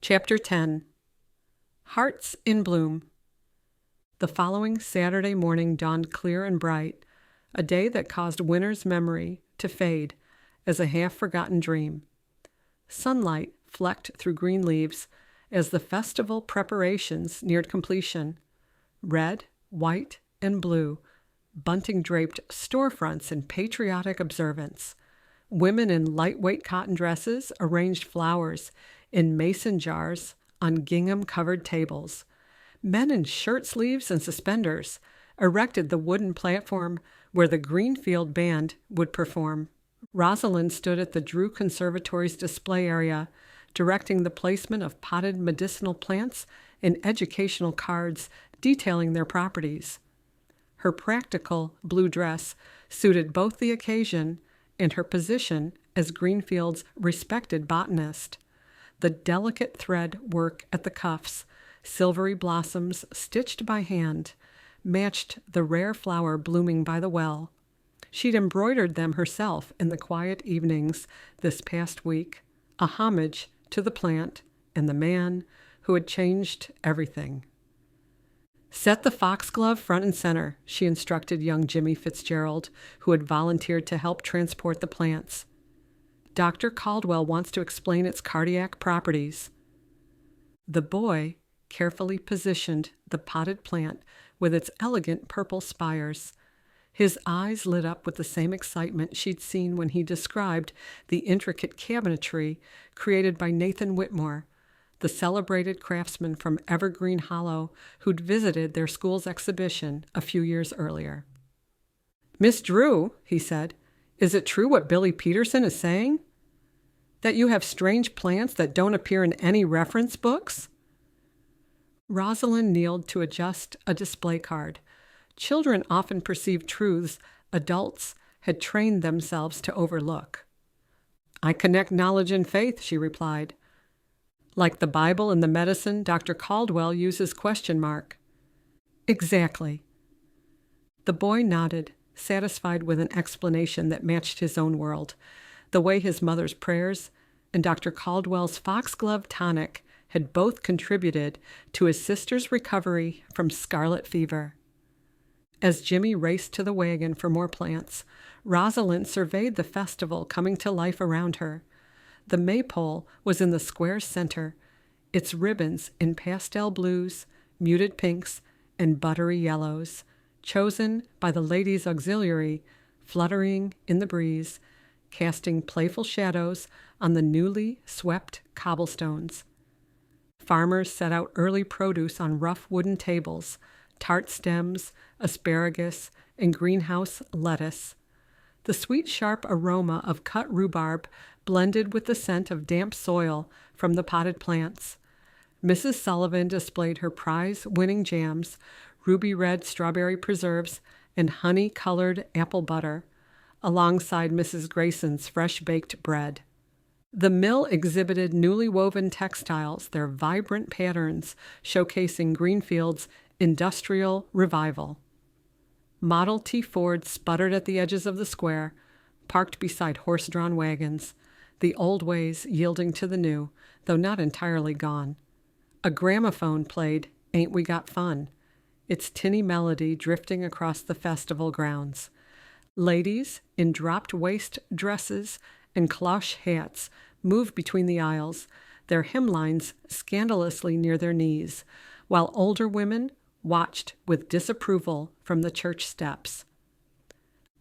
Chapter 10. Hearts in Bloom. The following Saturday morning dawned clear and bright, a day that caused winter's memory to fade as a half-forgotten dream. Sunlight flecked through green leaves as the festival preparations neared completion. Red, white, and blue, bunting draped storefronts in patriotic observance. Women in lightweight cotton dresses arranged flowers in mason jars on gingham-covered tables. Men in shirt sleeves and suspenders erected the wooden platform where the Greenfield Band would perform. Rosalind stood at the Drew Conservatory's display area, directing the placement of potted medicinal plants and educational cards detailing their properties. Her practical blue dress suited both the occasion and her position as Greenfield's respected botanist. The delicate thread work at the cuffs, silvery blossoms stitched by hand, matched the rare flower blooming by the well. She'd embroidered them herself in the quiet evenings this past week, a homage to the plant and the man who had changed everything. "Set the foxglove front and center," she instructed young Jimmy Fitzgerald, who had volunteered to help transport the plants. "Dr. Caldwell wants to explain its cardiac properties." The boy carefully positioned the potted plant with its elegant purple spires. His eyes lit up with the same excitement she'd seen when he described the intricate cabinetry created by Nathan Whitmore, the celebrated craftsman from Evergreen Hollow who'd visited their school's exhibition a few years earlier. "Miss Drew," he said, "is it true what Billy Peterson is saying? That you have strange plants that don't appear in any reference books?" Rosalind kneeled to adjust a display card. Children often perceive truths adults had trained themselves to overlook. "I connect knowledge and faith," she replied. "Like the Bible and the medicine Dr. Caldwell uses question mark." "Exactly." The boy nodded, satisfied with an explanation that matched his own world, the way his mother's prayers and Dr. Caldwell's foxglove tonic had both contributed to his sister's recovery from scarlet fever. As Jimmy raced to the wagon for more plants, Rosalind surveyed the festival coming to life around her. The maypole was in the square's center, its ribbons in pastel blues, muted pinks, and buttery yellows, chosen by the ladies' auxiliary, fluttering in the breeze, casting playful shadows on the newly swept cobblestones. Farmers set out early produce on rough wooden tables, tart stems, asparagus, and greenhouse lettuce. The sweet, sharp aroma of cut rhubarb blended with the scent of damp soil from the potted plants. Mrs. Sullivan displayed her prize-winning jams, ruby-red strawberry preserves, and honey-colored apple butter, alongside Mrs. Grayson's fresh-baked bread. The mill exhibited newly woven textiles, their vibrant patterns showcasing Greenfield's industrial revival. Model T Fords sputtered at the edges of the square, parked beside horse-drawn wagons, the old ways yielding to the new, though not entirely gone. A gramophone played "Ain't We Got Fun," its tinny melody drifting across the festival grounds. Ladies in dropped-waist dresses and cloche hats moved between the aisles, their hemlines scandalously near their knees, while older women watched with disapproval from the church steps.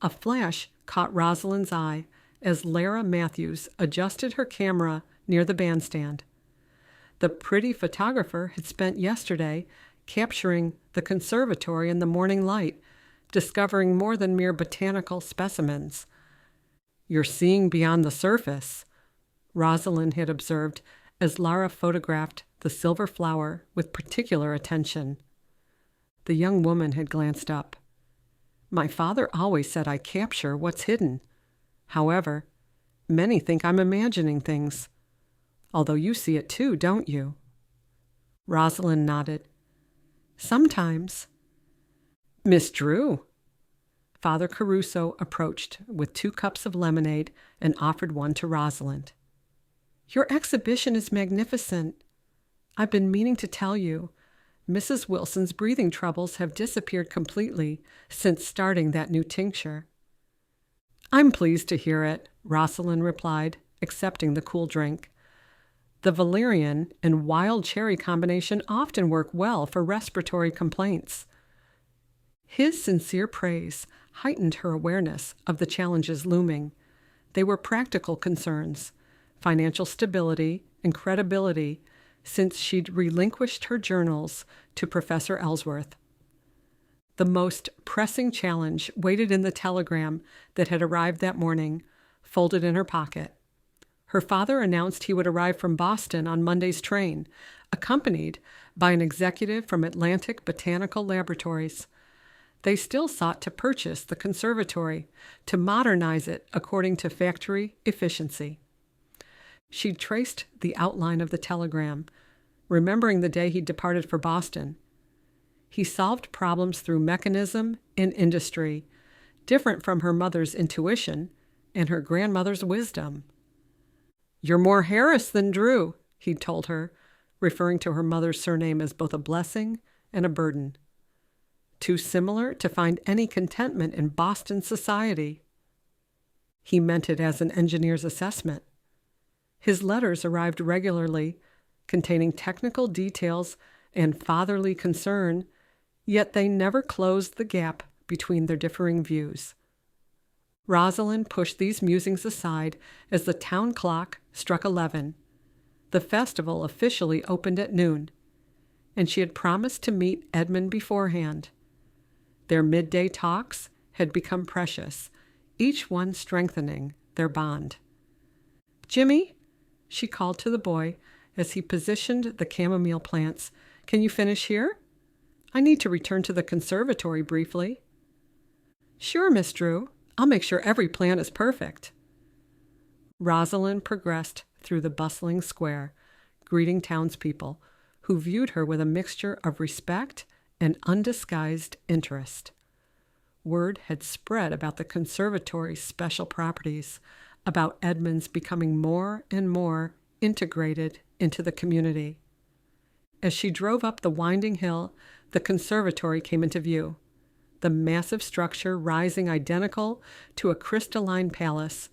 A flash caught Rosalind's eye as Lara Matthews adjusted her camera near the bandstand. The pretty photographer had spent yesterday capturing the conservatory in the morning light, discovering more than mere botanical specimens. "You're seeing beyond the surface," Rosalind had observed as Lara photographed the silver flower with particular attention. The young woman had glanced up. "My father always said I capture what's hidden. However, many think I'm imagining things. Although you see it too, don't you?" Rosalind nodded. "Sometimes." "Miss Drew." Father Caruso approached with 2 cups of lemonade and offered one to Rosalind. "Your exhibition is magnificent." I've been meaning to tell you. Mrs. Wilson's breathing troubles have disappeared completely since starting that new tincture." "I'm pleased to hear it," Rosalind replied, accepting the cool drink. "The valerian and wild cherry combination often work well for respiratory complaints." His sincere praise heightened her awareness of the challenges looming. They were practical concerns, financial stability and credibility, since she'd relinquished her journals to Professor Ellsworth. The most pressing challenge waited in the telegram that had arrived that morning, folded in her pocket. Her father announced he would arrive from Boston on Monday's train, accompanied by an executive from Atlantic Botanical Laboratories. They still sought to purchase the conservatory, to modernize it according to factory efficiency. She traced the outline of the telegram, remembering the day he departed for Boston. He solved problems through mechanism and industry, different from her mother's intuition and her grandmother's wisdom. "You're more Harris than Drew," he told her, referring to her mother's surname as both a blessing and a burden. "Too similar to find any contentment in Boston society." He meant it as an engineer's assessment. His letters arrived regularly, containing technical details and fatherly concern, yet they never closed the gap between their differing views. Rosalind pushed these musings aside as the town clock struck 11. The festival officially opened at noon, and she had promised to meet Edmund beforehand. Their midday talks had become precious, each one strengthening their bond. "Jimmy," she called to the boy as he positioned the chamomile plants, "can you finish here? I need to return to the conservatory briefly." "Sure, Miss Drew. I'll make sure every plant is perfect." Rosalind progressed through the bustling square, greeting townspeople, who viewed her with a mixture of respect and undisguised interest. Word had spread about the conservatory's special properties, about Edmund's becoming more and more integrated into the community. As she drove up the winding hill, the conservatory came into view, the massive structure rising identical to a crystalline palace,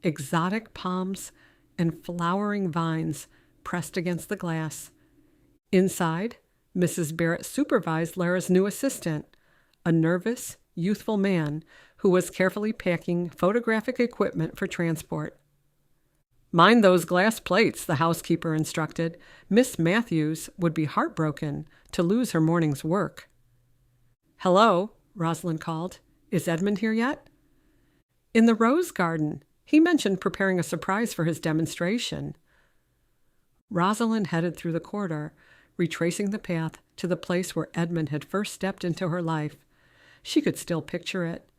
exotic palms and flowering vines pressed against the glass. Inside, Mrs. Barrett supervised Lara's new assistant, a nervous, youthful man who was carefully packing photographic equipment for transport. "Mind those glass plates," the housekeeper instructed. "Miss Matthews would be heartbroken to lose her morning's work." "Hello," Rosalind called. "Is Edmund here yet?" "In the rose garden. He mentioned preparing a surprise for his demonstration." Rosalind headed through the corridor, retracing the path to the place where Edmund had first stepped into her life. She could still picture it,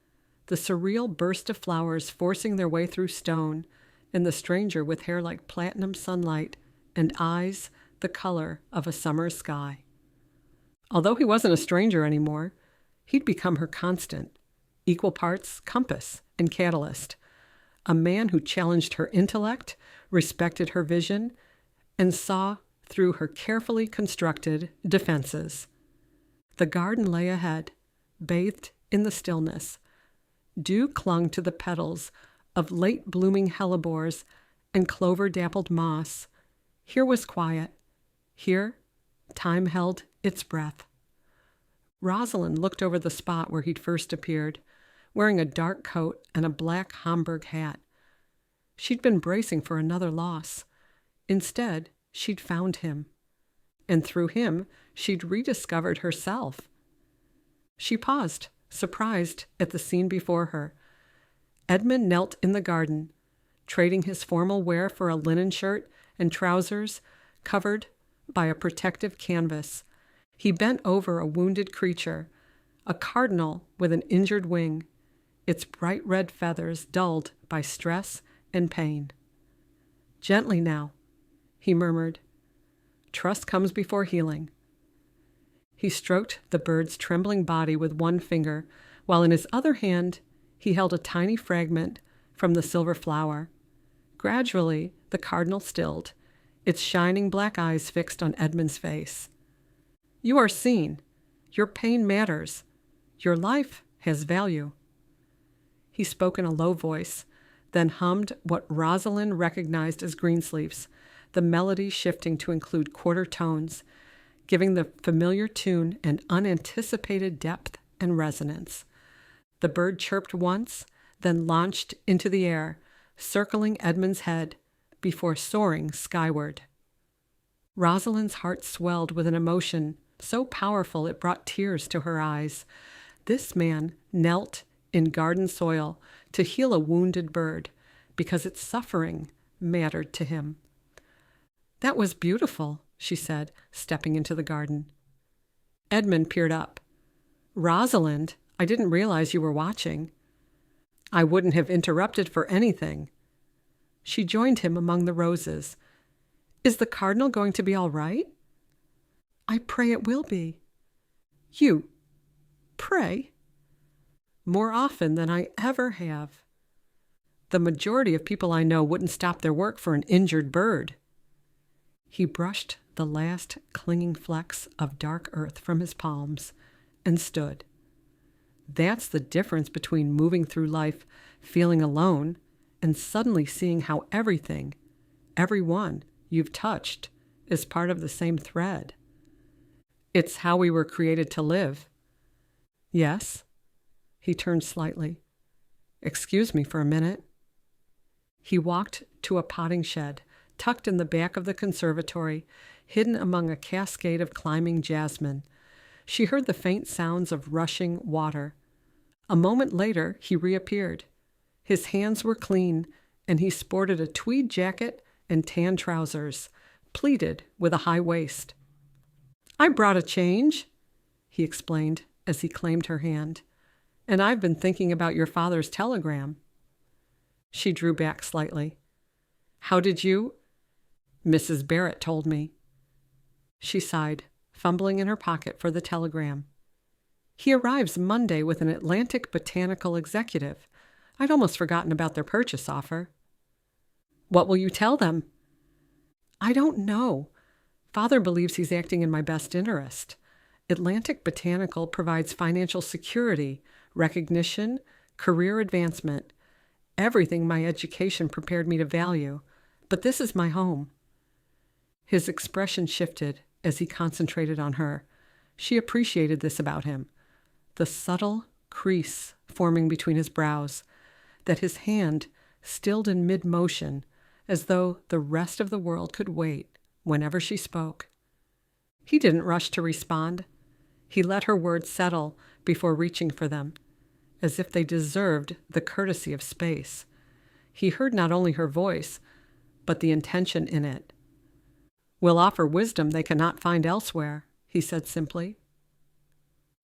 the surreal burst of flowers forcing their way through stone, and the stranger with hair like platinum sunlight and eyes the color of a summer sky. Although he wasn't a stranger anymore, he'd become her constant, equal parts compass and catalyst, a man who challenged her intellect, respected her vision, and saw through her carefully constructed defenses. The garden lay ahead, bathed in the stillness. Dew clung to the petals of late-blooming hellebores and clover-dappled moss. Here was quiet. Here, time held its breath. Rosalind looked over the spot where he'd first appeared, wearing a dark coat and a black Homburg hat. She'd been bracing for another loss. Instead, she'd found him. And through him, she'd rediscovered herself. She paused, surprised at the scene before her. Edmund knelt in the garden, trading his formal wear for a linen shirt and trousers covered by a protective canvas. He bent over a wounded creature, a cardinal with an injured wing, its bright red feathers dulled by stress and pain. "Gently now," he murmured. "Trust comes before healing." He stroked the bird's trembling body with one finger, while in his other hand he held a tiny fragment from the silver flower. Gradually, the cardinal stilled, its shining black eyes fixed on Edmund's face. "You are seen. Your pain matters. Your life has value." He spoke in a low voice, then hummed what Rosalind recognized as Greensleeves, the melody shifting to include quarter tones, giving the familiar tune an unanticipated depth and resonance. The bird chirped once, then launched into the air, circling Edmund's head before soaring skyward. Rosalind's heart swelled with an emotion so powerful it brought tears to her eyes. This man knelt in garden soil to heal a wounded bird because its suffering mattered to him. "That was beautiful," she said, stepping into the garden. Edmund peered up. "Rosalind, I didn't realize you were watching." "I wouldn't have interrupted for anything." She joined him among the roses. "Is the cardinal going to be all right?" "I pray it will be." "You pray?" "More often than I ever have. The majority of people I know wouldn't stop their work for an injured bird." He brushed the last clinging flecks of dark earth from his palms and stood. That's the difference between moving through life feeling alone and suddenly seeing how everything, everyone you've touched, is part of the same thread. It's how we were created to live. "Yes?" He turned slightly. "Excuse me for a minute." He walked to a potting shed, tucked in the back of the conservatory, hidden among a cascade of climbing jasmine. She heard the faint sounds of rushing water. A moment later, he reappeared. His hands were clean, and he sported a tweed jacket and tan trousers, pleated with a high waist. "I brought a change," he explained as he claimed her hand. "And I've been thinking about your father's telegram." She drew back slightly. "How did you—" "Mrs. Barrett told me." She sighed, fumbling in her pocket for the telegram. "He arrives Monday with an Atlantic botanical executive. I'd almost forgotten about their purchase offer." "What will you tell them?" "I don't know. Father believes he's acting in my best interest. Atlantic Botanical provides financial security, recognition, career advancement, everything my education prepared me to value. But this is my home." His expression shifted as he concentrated on her. She appreciated this about him, the subtle crease forming between his brows, that his hand stilled in mid-motion as though the rest of the world could wait whenever she spoke. He didn't rush to respond. He let her words settle before reaching for them, as if they deserved the courtesy of space. He heard not only her voice, but the intention in it. "We'll offer wisdom they cannot find elsewhere," he said simply.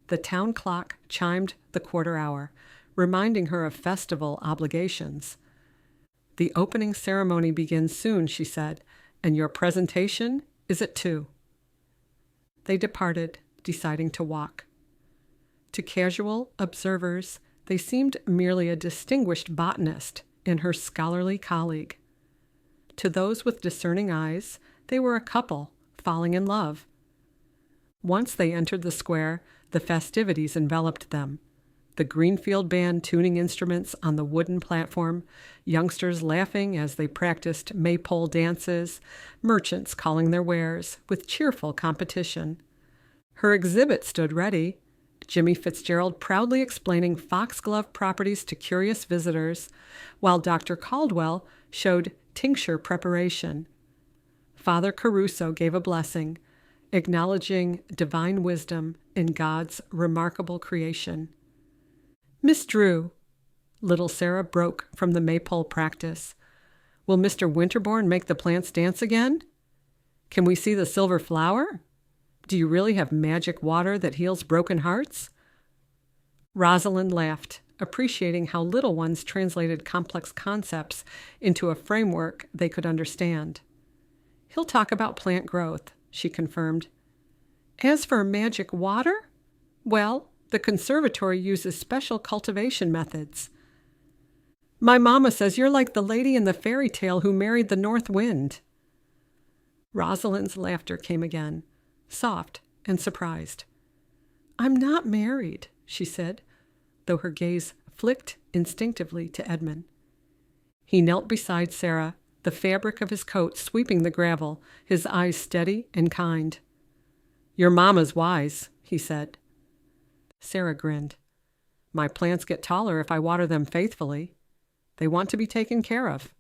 The town clock chimed the quarter hour, reminding her of festival obligations. "The opening ceremony begins soon," she said, "and your presentation is at 2. They departed, deciding to walk. To casual observers, they seemed merely a distinguished botanist and her scholarly colleague. To those with discerning eyes, they were a couple falling in love. Once they entered the square, the festivities enveloped them. The Greenfield Band tuning instruments on the wooden platform, youngsters laughing as they practiced maypole dances, merchants calling their wares with cheerful competition. Her exhibit stood ready, Jimmy Fitzgerald proudly explaining foxglove properties to curious visitors, while Dr. Caldwell showed tincture preparation. Father Caruso gave a blessing, acknowledging divine wisdom in God's remarkable creation. "Miss Drew," little Sarah broke from the maypole practice, "will Mr. Winterborne make the plants dance again? Can we see the silver flower? Do you really have magic water that heals broken hearts?" Rosalind laughed, appreciating how little ones translated complex concepts into a framework they could understand. "He'll talk about plant growth," she confirmed. "As for magic water, well, the conservatory uses special cultivation methods. My mama says you're like the lady in the fairy tale who married the north wind." Rosalind's laughter came again, soft and surprised. "I'm not married," she said, though her gaze flicked instinctively to Edmund. He knelt beside Sarah, the fabric of his coat sweeping the gravel, his eyes steady and kind. "Your mama's wise," he said. Sarah grinned. "My plants get taller if I water them faithfully. They want to be taken care of.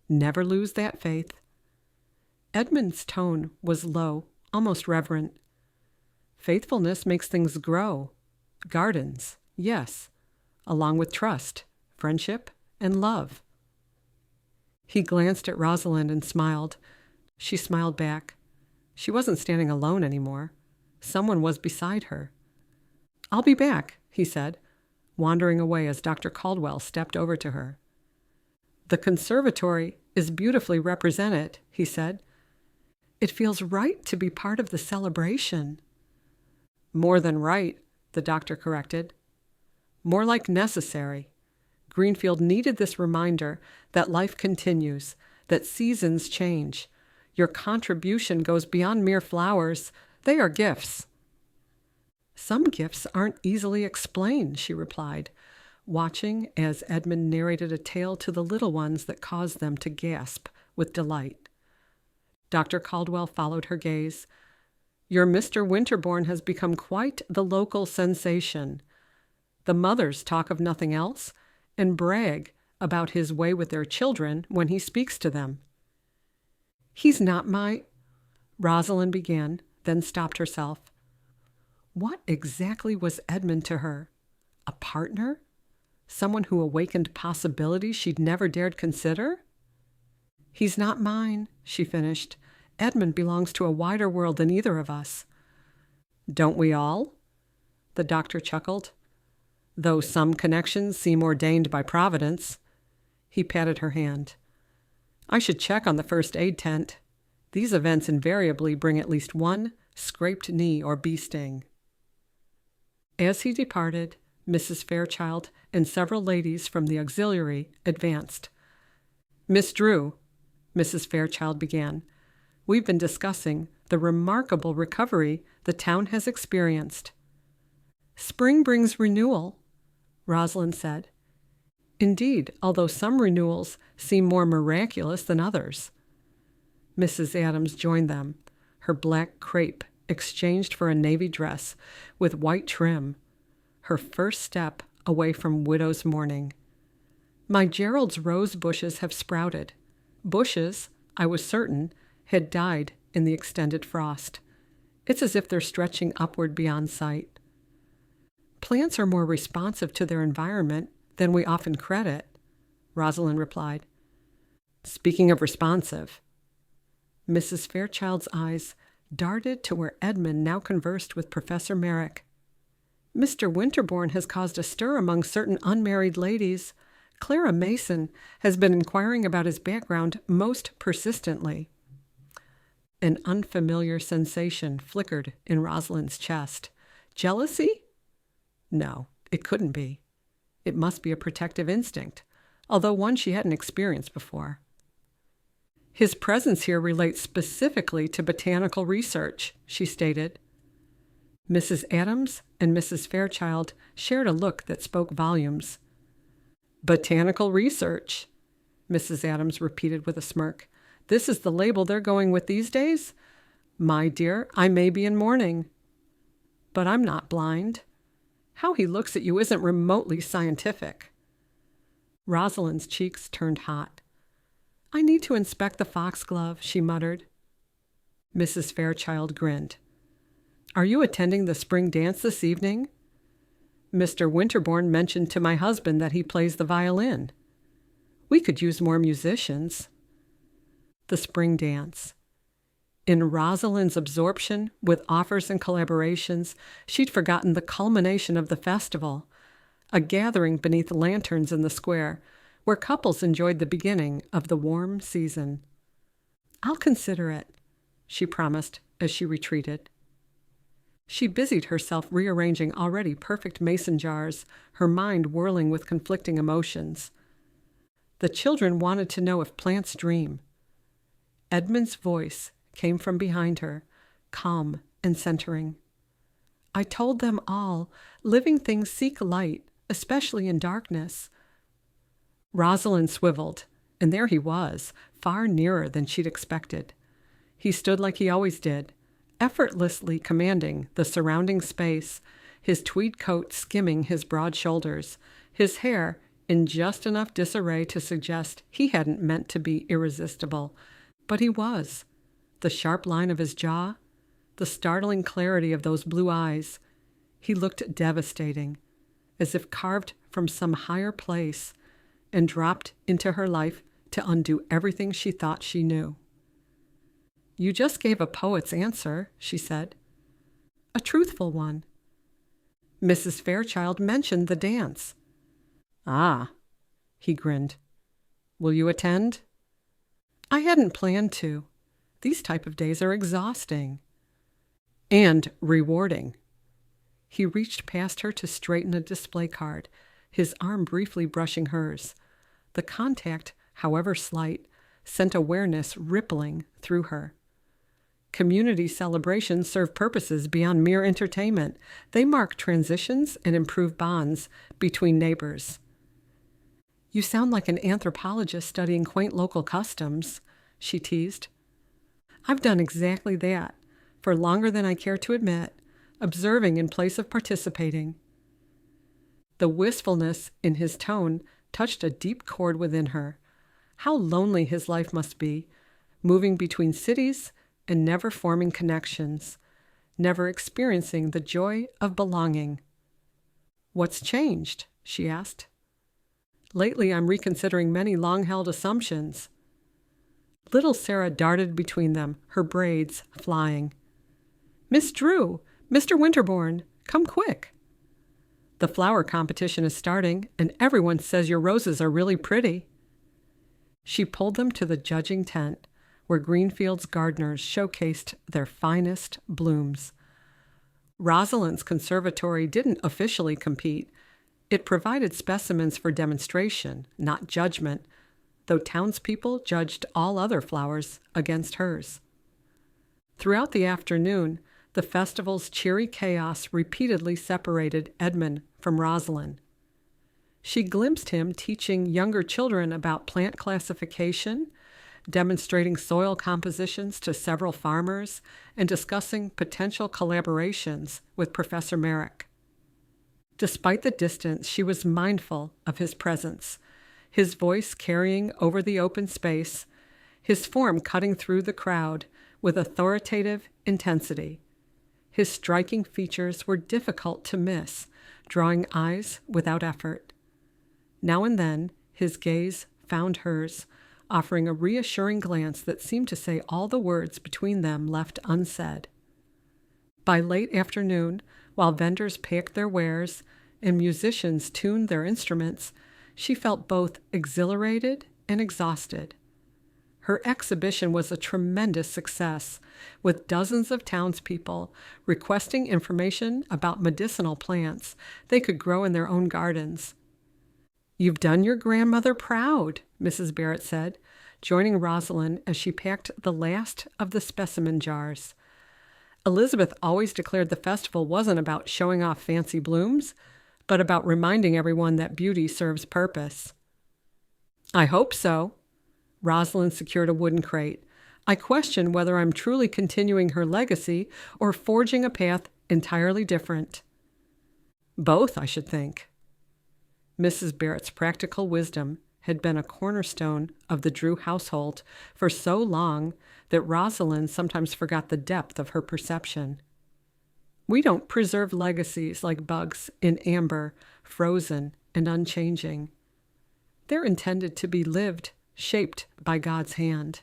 Never lose that faith." Edmund's tone was low, almost reverent. "Faithfulness makes things grow. Gardens, yes, along with trust, friendship, and love." He glanced at Rosalind and smiled. She smiled back. She wasn't standing alone anymore. Someone was beside her. "I'll be back," he said, wandering away as Dr. Caldwell stepped over to her. "The conservatory is beautifully represented," he said. "It feels right to be part of the celebration." "More than right," the doctor corrected. "More like necessary. Greenfield needed this reminder that life continues, that seasons change. Your contribution goes beyond mere flowers. They are gifts." "Some gifts aren't easily explained," she replied, watching as Edmund narrated a tale to the little ones that caused them to gasp with delight. Dr. Caldwell followed her gaze. "Your Mr. Winterborne has become quite the local sensation. The mothers talk of nothing else and brag about his way with their children when he speaks to them." "He's not my—" Rosalind began, then stopped herself. What exactly was Edmund to her? A partner? Someone who awakened possibilities she'd never dared consider? "He's not mine," she finished. "Edmund belongs to a wider world than either of us." "Don't we all?" The doctor chuckled. "Though some connections seem ordained by Providence." He patted her hand. "I should check on the first aid tent. These events invariably bring at least one scraped knee or bee sting." As he departed, Mrs. Fairchild and several ladies from the auxiliary advanced. "Miss Drew," Mrs. Fairchild began, "we've been discussing the remarkable recovery the town has experienced." "Spring brings renewal," Rosalind said. "Indeed, although some renewals seem more miraculous than others." Mrs. Adams joined them, her black crepe exchanged for a navy dress with white trim, her first step away from widow's mourning. "My Gerald's rose bushes have sprouted." Bushes, I was certain, had died in the extended frost. It's as if they're stretching upward beyond sight. "Plants are more responsive to their environment than we often credit," Rosalind replied. "Speaking of responsive," Mrs. Fairchild's eyes darted to where Edmund now conversed with Professor Merrick. "Mr. Winterborne has caused a stir among certain unmarried ladies. Clara Mason has been inquiring about his background most persistently." An unfamiliar sensation flickered in Rosalind's chest. Jealousy? No, it couldn't be. It must be a protective instinct, although one she hadn't experienced before. "His presence here relates specifically to botanical research," she stated. Mrs. Adams and Mrs. Fairchild shared a look that spoke volumes. "Botanical research," Mrs. Adams repeated with a smirk. "This is the label they're going with these days? My dear, I may be in mourning. But I'm not blind. How he looks at you isn't remotely scientific." Rosalind's cheeks turned hot. "I need to inspect the foxglove," she muttered. Mrs. Fairchild grinned. "Are you attending the spring dance this evening? Mr. Winterborne mentioned to my husband that he plays the violin. We could use more musicians." The spring dance. In Rosalind's absorption with offers and collaborations, she'd forgotten the culmination of the festival, a gathering beneath lanterns in the square, where couples enjoyed the beginning of the warm season. "I'll consider it," she promised as she retreated. She busied herself rearranging already perfect mason jars, her mind whirling with conflicting emotions. The children wanted to know if plants dream. Edmund's voice came from behind her, calm and centering. I told them all, living things seek light, especially in darkness. Rosalind swiveled, and there he was, far nearer than she'd expected. He stood like he always did, effortlessly commanding the surrounding space, his tweed coat skimming his broad shoulders, his hair in just enough disarray to suggest he hadn't meant to be irresistible, but he was. The sharp line of his jaw, the startling clarity of those blue eyes. He looked devastating, as if carved from some higher place and dropped into her life to undo everything she thought she knew. You just gave a poet's answer, she said. A truthful one. Mrs. Fairchild mentioned the dance. Ah, he grinned. Will you attend? I hadn't planned to. These type of days are exhausting. And rewarding. He reached past her to straighten a display card, his arm briefly brushing hers. The contact, however slight, sent awareness rippling through her. Community celebrations serve purposes beyond mere entertainment. They mark transitions and improve bonds between neighbors. You sound like an anthropologist studying quaint local customs, she teased. I've done exactly that, for longer than I care to admit, observing in place of participating. The wistfulness in his tone touched a deep chord within her. How lonely his life must be, moving between cities and never forming connections, never experiencing the joy of belonging. What's changed? She asked. Lately, I'm reconsidering many long-held assumptions. Little Sarah darted between them, her braids flying. Miss Drew, Mr. Winterborne, come quick. The flower competition is starting, and everyone says your roses are really pretty. She pulled them to the judging tent, where Greenfield's gardeners showcased their finest blooms. Rosalind's conservatory didn't officially compete. It provided specimens for demonstration, not judgment, though townspeople judged all other flowers against hers. Throughout the afternoon, the festival's cheery chaos repeatedly separated Edmund from Rosalind. She glimpsed him teaching younger children about plant classification, demonstrating soil compositions to several farmers, and discussing potential collaborations with Professor Merrick. Despite the distance, she was mindful of his presence, his voice carrying over the open space, his form cutting through the crowd with authoritative intensity. His striking features were difficult to miss, drawing eyes without effort. Now and then, his gaze found hers, offering a reassuring glance that seemed to say all the words between them left unsaid. By late afternoon, while vendors packed their wares and musicians tuned their instruments, she felt both exhilarated and exhausted. Her exhibition was a tremendous success, with dozens of townspeople requesting information about medicinal plants they could grow in their own gardens. You've done your grandmother proud, Mrs. Barrett said, joining Rosalind as she packed the last of the specimen jars. Elizabeth always declared the festival wasn't about showing off fancy blooms, but about reminding everyone that beauty serves purpose. I hope so. Rosalind secured a wooden crate. I question whether I'm truly continuing her legacy or forging a path entirely different. Both, I should think. Mrs. Barrett's practical wisdom had been a cornerstone of the Drew household for so long that Rosalind sometimes forgot the depth of her perception. We don't preserve legacies like bugs in amber, frozen and unchanging. They're intended to be lived, shaped by God's hand.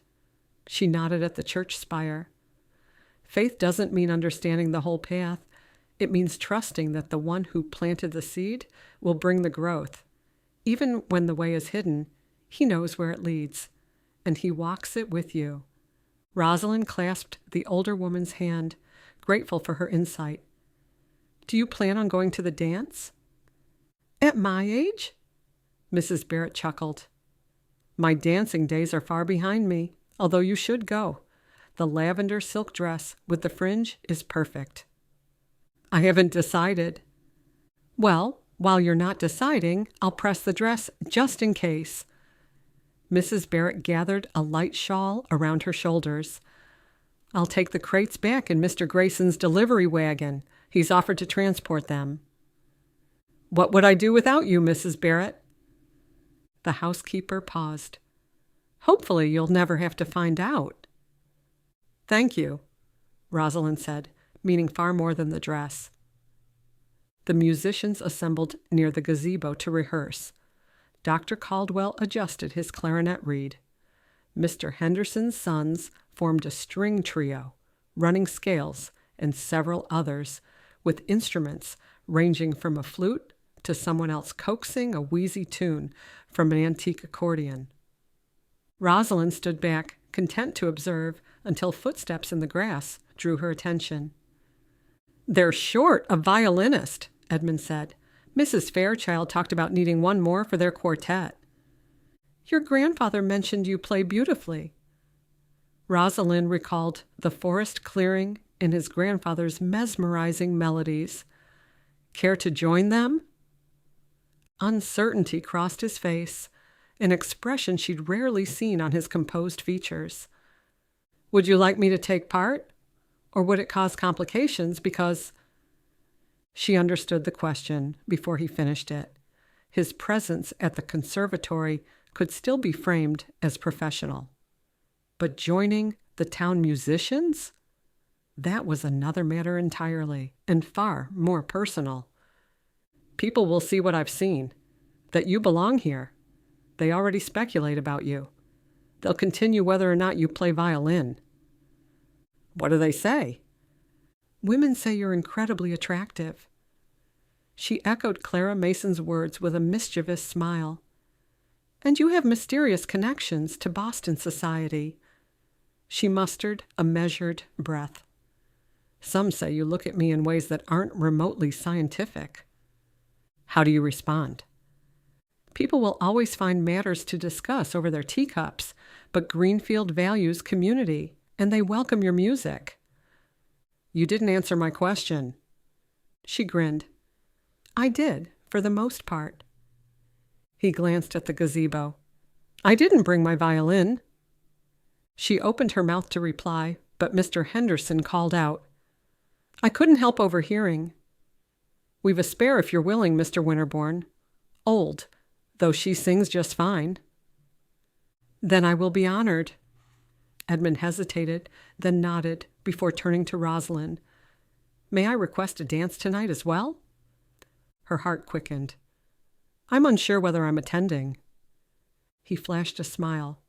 She nodded at the church spire. Faith doesn't mean understanding the whole path. It means trusting that the one who planted the seed will bring the growth. Even when the way is hidden, he knows where it leads, and he walks it with you. Rosalind clasped the older woman's hand, grateful for her insight. Do you plan on going to the dance? At my age? Mrs. Barrett chuckled. My dancing days are far behind me. although you should go. The lavender silk dress with the fringe is perfect." "I haven't decided." "Well, while you're not deciding, I'll press the dress just in case." Mrs. Barrett gathered a light shawl around her shoulders. "I'll take the crates back in Mr. Grayson's delivery wagon. He's offered to transport them." "What would I do without you, Mrs. Barrett?" The housekeeper paused. "Hopefully you'll never have to find out." "Thank you," Rosalind said, meaning far more than the dress. The musicians assembled near the gazebo to rehearse. Dr. Caldwell adjusted his clarinet reed. Mr. Henderson's sons formed a string trio, running scales, and several others, with instruments ranging from a flute to someone else coaxing a wheezy tune from an antique accordion. Rosalind stood back, content to observe, until footsteps in the grass drew her attention. "They're short a violinist," Edmund said. "Mrs. Fairchild talked about needing one more for their quartet." "Your grandfather mentioned you play beautifully." Rosalind recalled the forest clearing and his grandfather's mesmerizing melodies. "Care to join them?" Uncertainty crossed his face, an expression she'd rarely seen on his composed features. "Would you like me to take part? Or would it cause complications because—" She understood the question before he finished it. His presence at the conservatory could still be framed as professional. But joining the town musicians? That was another matter entirely, and far more personal. "People will see what I've seen, that you belong here. They already speculate about you. They'll continue whether or not you play violin." "What do they say?" "Women say you're incredibly attractive." She echoed Clara Mason's words with a mischievous smile. "And you have mysterious connections to Boston society." She mustered a measured breath. "Some say you look at me in ways that aren't remotely scientific." "How do you respond?" "People will always find matters to discuss over their teacups, but Greenfield values community, and they welcome your music." "You didn't answer my question." She grinned. "I did, for the most part." He glanced at the gazebo. "I didn't bring my violin." She opened her mouth to reply, but Mr. Henderson called out, "I couldn't help overhearing." "We've a spare if you're willing, Mr. Winterborne. Old, though she sings just fine." "Then I will be honored." Edmund hesitated, then nodded before turning to Rosalind. "May I request a dance tonight as well?" Her heart quickened. "I'm unsure whether I'm attending." He flashed a smile.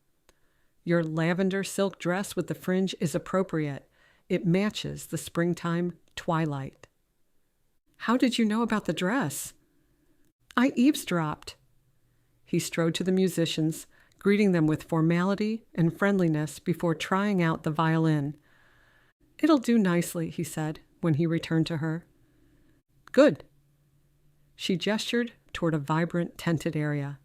"Your lavender silk dress with the fringe is appropriate. It matches the springtime twilight." "How did you know about the dress?" "I eavesdropped." He strode to the musicians, greeting them with formality and friendliness before trying out the violin. "It'll do nicely," he said when he returned to her. "Good." She gestured toward a vibrant tented area.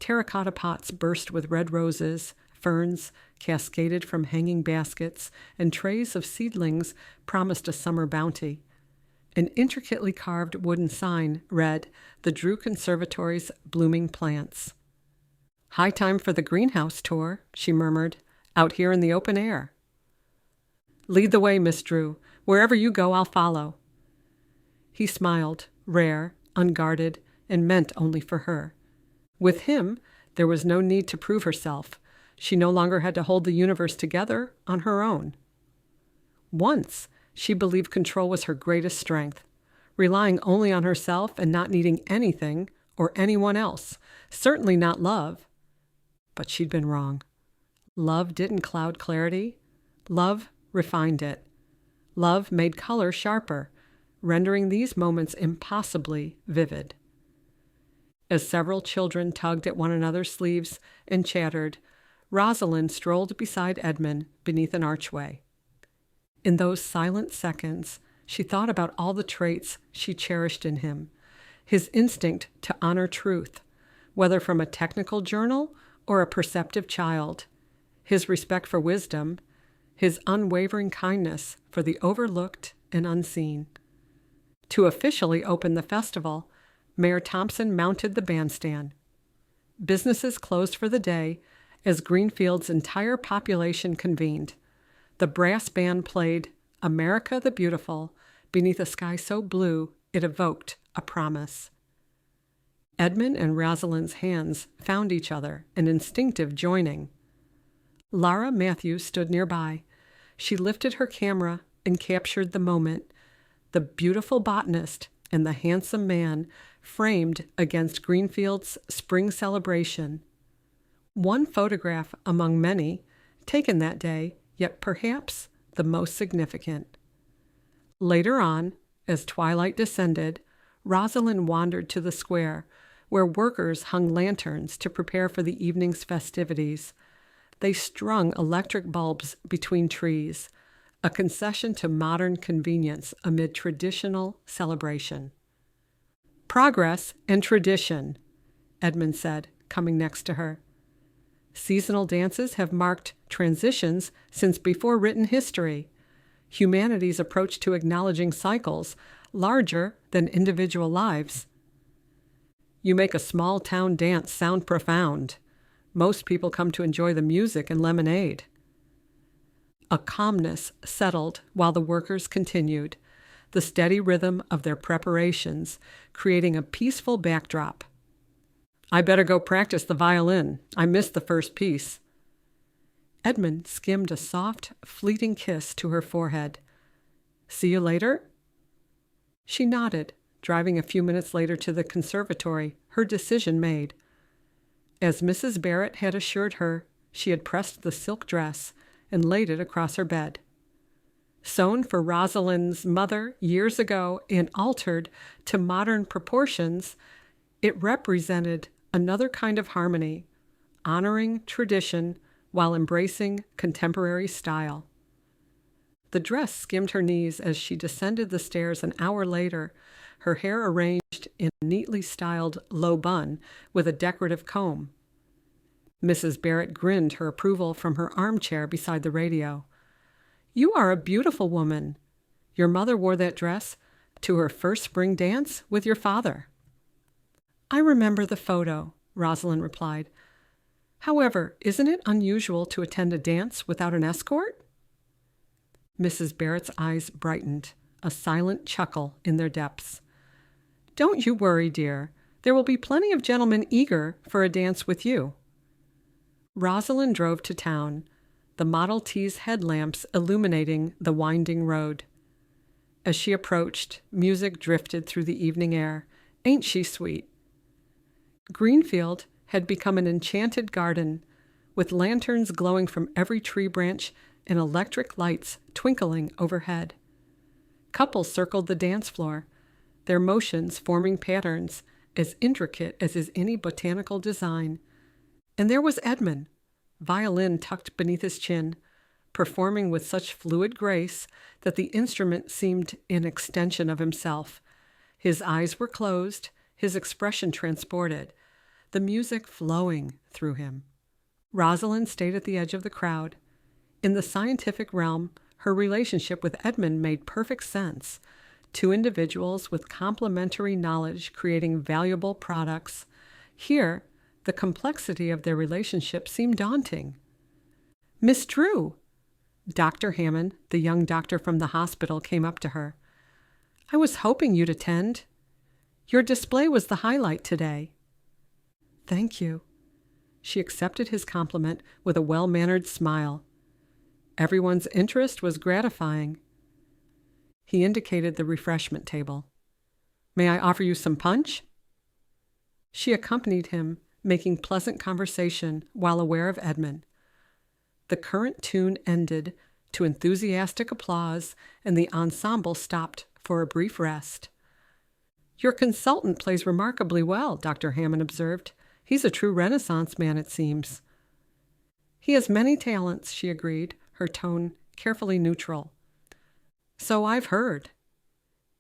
Terracotta pots burst with red roses, ferns cascaded from hanging baskets, and trays of seedlings promised a summer bounty. An intricately carved wooden sign read, "The Drew Conservatory's Blooming Plants." "High time for the greenhouse tour," she murmured, "out here in the open air." "Lead the way, Miss Drew. Wherever you go, I'll follow." He smiled, rare, unguarded, and meant only for her. With him, there was no need to prove herself. She no longer had to hold the universe together on her own. Once, she believed control was her greatest strength, relying only on herself and not needing anything or anyone else, certainly not love. But she'd been wrong. Love didn't cloud clarity. Love refined it. Love made color sharper, rendering these moments impossibly vivid. As several children tugged at one another's sleeves and chattered, Rosalind strolled beside Edmund beneath an archway. In those silent seconds, she thought about all the traits she cherished in him, his instinct to honor truth, whether from a technical journal or a perceptive child, his respect for wisdom, his unwavering kindness for the overlooked and unseen. To officially open the festival, Mayor Thompson mounted the bandstand. Businesses closed for the day as Greenfield's entire population convened. The brass band played America the Beautiful beneath a sky so blue it evoked a promise. Edmund and Rosalind's hands found each other, an instinctive joining. Laura Matthews stood nearby. She lifted her camera and captured the moment. The beautiful botanist and the handsome man framed against Greenfield's spring celebration. One photograph among many taken that day, yet perhaps the most significant. Later on, as twilight descended, Rosalind wandered to the square, where workers hung lanterns to prepare for the evening's festivities. They strung electric bulbs between trees, a concession to modern convenience amid traditional celebration. "Progress and tradition," Edmund said, coming next to her. "Seasonal dances have marked transitions since before written history. Humanity's approach to acknowledging cycles larger than individual lives." "You make a small-town dance sound profound. Most people come to enjoy the music and lemonade." A calmness settled while the workers continued, the steady rhythm of their preparations creating a peaceful backdrop. "I better go practice the violin. I missed the first piece." Edmund skimmed a soft, fleeting kiss to her forehead. "See you later?" She nodded, driving a few minutes later to the conservatory, her decision made. As Mrs. Barrett had assured her, she had pressed the silk dress and laid it across her bed. Sewn for Rosalind's mother years ago and altered to modern proportions, it represented another kind of harmony, honoring tradition while embracing contemporary style. The dress skimmed her knees as she descended the stairs an hour later, her hair arranged in a neatly styled low bun with a decorative comb. Mrs. Barrett grinned her approval from her armchair beside the radio. "You are a beautiful woman. Your mother wore that dress to her first spring dance with your father." "I remember the photo," Rosalind replied. "However, isn't it unusual to attend a dance without an escort?" Mrs. Barrett's eyes brightened, a silent chuckle in their depths. "Don't you worry, dear. There will be plenty of gentlemen eager for a dance with you." Rosalind drove to town, the Model T's headlamps illuminating the winding road. As she approached, music drifted through the evening air. Ain't she sweet? Greenfield had become an enchanted garden, with lanterns glowing from every tree branch and electric lights twinkling overhead. Couples circled the dance floor, their motions forming patterns as intricate as is any botanical design. And there was Edmund, violin tucked beneath his chin, performing with such fluid grace that the instrument seemed an extension of himself. His eyes were closed, his expression transported, the music flowing through him. Rosalind stayed at the edge of the crowd. In the scientific realm, her relationship with Edmund made perfect sense. Two individuals with complementary knowledge creating valuable products. Here, the complexity of their relationship seemed daunting. "Miss Drew!" Dr. Hammond, the young doctor from the hospital, came up to her. "I was hoping you'd attend. Your display was the highlight today." "Thank you." She accepted his compliment with a well-mannered smile. Everyone's interest was gratifying. He indicated the refreshment table. "May I offer you some punch?" She accompanied him, making pleasant conversation while aware of Edmund. The current tune ended to enthusiastic applause, and the ensemble stopped for a brief rest. "Your consultant plays remarkably well," Dr. Hammond observed. "He's a true Renaissance man, it seems." "He has many talents," she agreed, her tone carefully neutral. "So I've heard."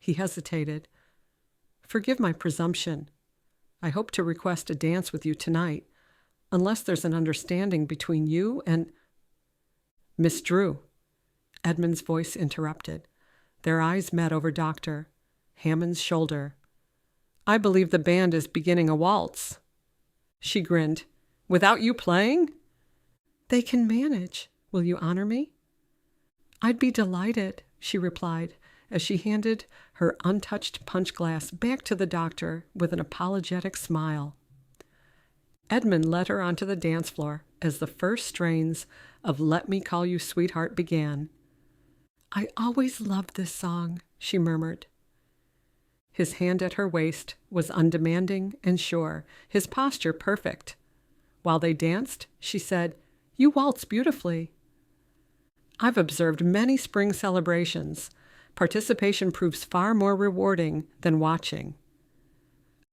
He hesitated. "Forgive my presumption. I hope to request a dance with you tonight, unless there's an understanding between you and—" Miss Drew. Edmund's voice interrupted. Their eyes met over Dr. Hammond's shoulder. I believe the band is beginning a waltz. She grinned. Without you playing? They can manage. Will you honor me? I'd be delighted, she replied, as she handed her untouched punch glass back to the doctor with an apologetic smile. Edmund led her onto the dance floor as the first strains of Let Me Call You Sweetheart began. I always loved this song, she murmured. His hand at her waist was undemanding and sure, his posture perfect. While they danced, she said, You waltz beautifully. I've observed many spring celebrations. Participation proves far more rewarding than watching.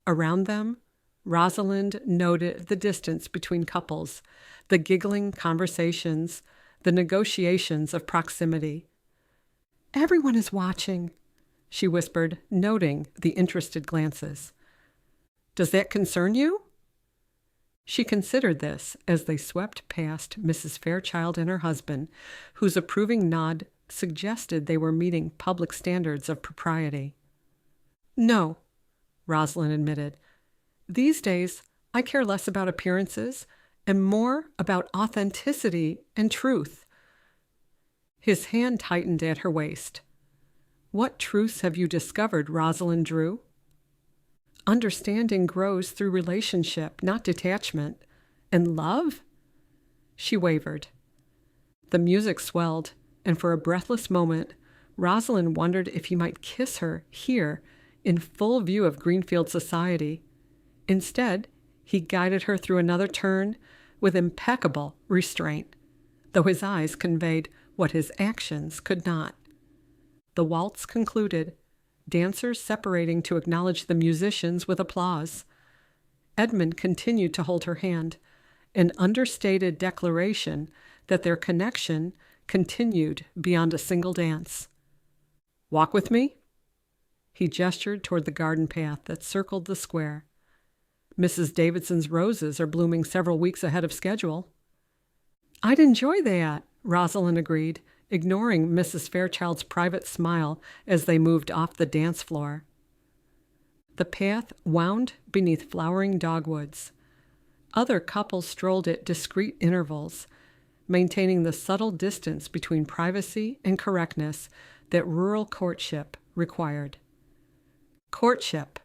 Around them, Rosalind noted the distance between couples, the giggling conversations, the negotiations of proximity. Everyone is watching, she whispered, noting the interested glances. Does that concern you? She considered this as they swept past Mrs. Fairchild and her husband, whose approving nod suggested they were meeting public standards of propriety. No, Rosalind admitted. These days, I care less about appearances and more about authenticity and truth. His hand tightened at her waist. What truths have you discovered, Rosalind Drew? Understanding grows through relationship, not detachment. And love? She wavered. The music swelled, and for a breathless moment, Rosalind wondered if he might kiss her here in full view of Greenfield society. Instead, he guided her through another turn with impeccable restraint, though his eyes conveyed what his actions could not. The waltz concluded, dancers separating to acknowledge the musicians with applause. Edmund continued to hold her hand, an understated declaration that their connection continued beyond a single dance. Walk with me? He gestured toward the garden path that circled the square. Mrs. Davidson's roses are blooming several weeks ahead of schedule. I'd enjoy that, Rosalind agreed, ignoring Mrs. Fairchild's private smile as they moved off the dance floor. The path wound beneath flowering dogwoods. Other couples strolled at discreet intervals, maintaining the subtle distance between privacy and correctness that rural courtship required. Courtship.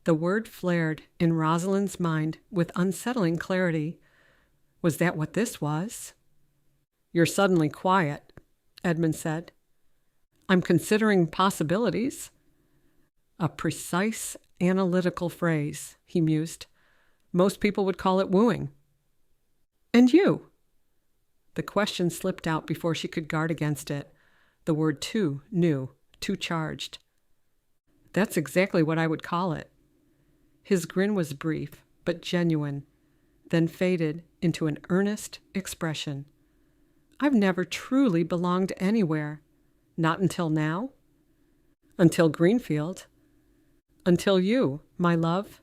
The word flared in Rosalind's mind with unsettling clarity. Was that what this was? You're suddenly quiet, Edmund said. I'm considering possibilities. A precise, analytical phrase, he mused. Most people would call it wooing. And you? The question slipped out before she could guard against it. The word too new, too charged. That's exactly what I would call it. His grin was brief, but genuine, then faded into an earnest expression. I've never truly belonged anywhere. Not until now. Until Greenfield. Until you, my love.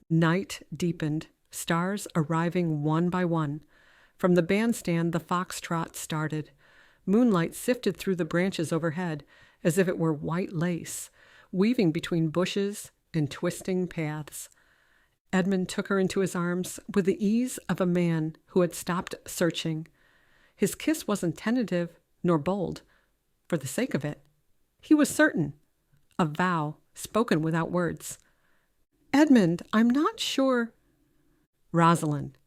Night deepened, stars arriving one by one. From the bandstand, the foxtrot started. Moonlight sifted through the branches overhead as if it were white lace, weaving between bushes and twisting paths. Edmund took her into his arms with the ease of a man who had stopped searching. His kiss wasn't tentative nor bold, for the sake of it. He was certain, a vow spoken without words. Edmund, I'm not sure. Rosalind.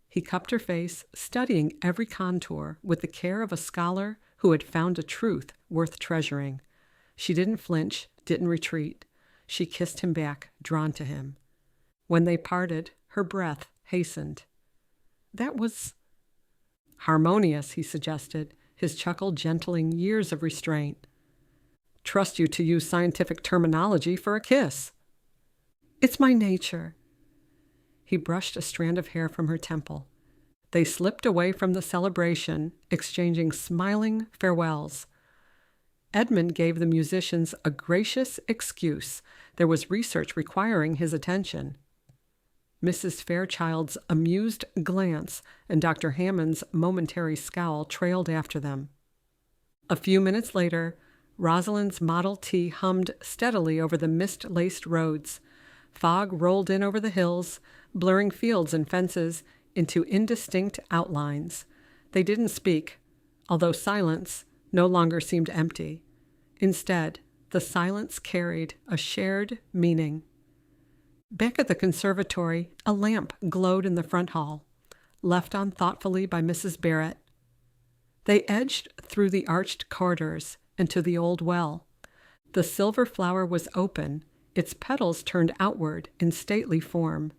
He cupped her face, studying every contour with the care of a scholar who had found a truth worth treasuring. She didn't flinch, didn't retreat. She kissed him back, drawn to him. When they parted, her breath hastened. That was harmonious, he suggested, his chuckle gentling years of restraint. Trust you to use scientific terminology for a kiss. It's my nature. He brushed a strand of hair from her temple. They slipped away from the celebration, exchanging smiling farewells. Edmund gave the musicians a gracious excuse. There was research requiring his attention. Mrs. Fairchild's amused glance and Dr. Hammond's momentary scowl trailed after them. A few minutes later, Rosalind's Model T hummed steadily over the mist-laced roads. Fog rolled in over the hills, blurring fields and fences into indistinct outlines. They didn't speak, although silence no longer seemed empty. Instead, the silence carried a shared meaning. Back at the conservatory, a lamp glowed in the front hall, left on thoughtfully by Mrs. Barrett. They edged through the arched corridors and to the old well. The silver flower was open, its petals turned outward in stately form.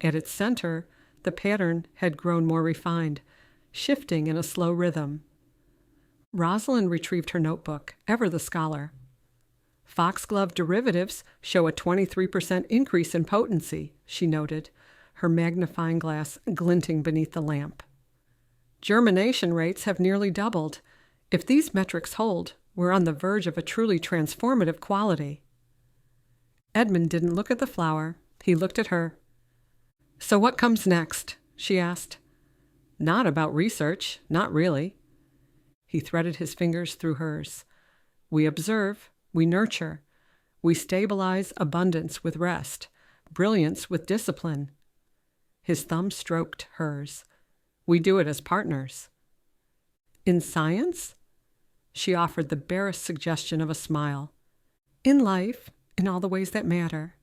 At its center, the pattern had grown more refined, shifting in a slow rhythm. Rosalind retrieved her notebook, ever the scholar. Foxglove derivatives show a 23% increase in potency, she noted, her magnifying glass glinting beneath the lamp. Germination rates have nearly doubled. If these metrics hold, we're on the verge of a truly transformative quality. Edmund didn't look at the flower. He looked at her. So what comes next? She asked. Not about research, not really. He threaded his fingers through hers. We observe, we nurture, we stabilize abundance with rest, brilliance with discipline. His thumb stroked hers. We do it as partners. In science? She offered the barest suggestion of a smile. In life, in all the ways that matter.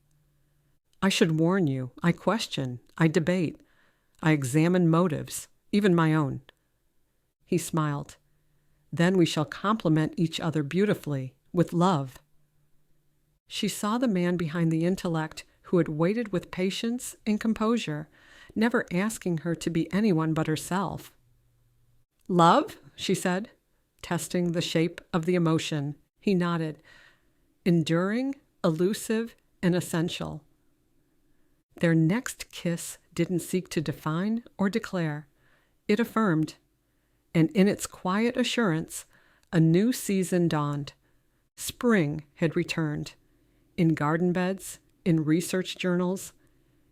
I should warn you, I question, I debate, I examine motives, even my own. He smiled. Then we shall complement each other beautifully, with love. She saw the man behind the intellect who had waited with patience and composure, never asking her to be anyone but herself. Love? She said, testing the shape of the emotion. He nodded. Enduring, elusive, and essential. Their next kiss didn't seek to define or declare. It affirmed, and in its quiet assurance, a new season dawned. Spring had returned, in garden beds, in research journals,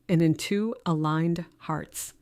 and in two aligned hearts.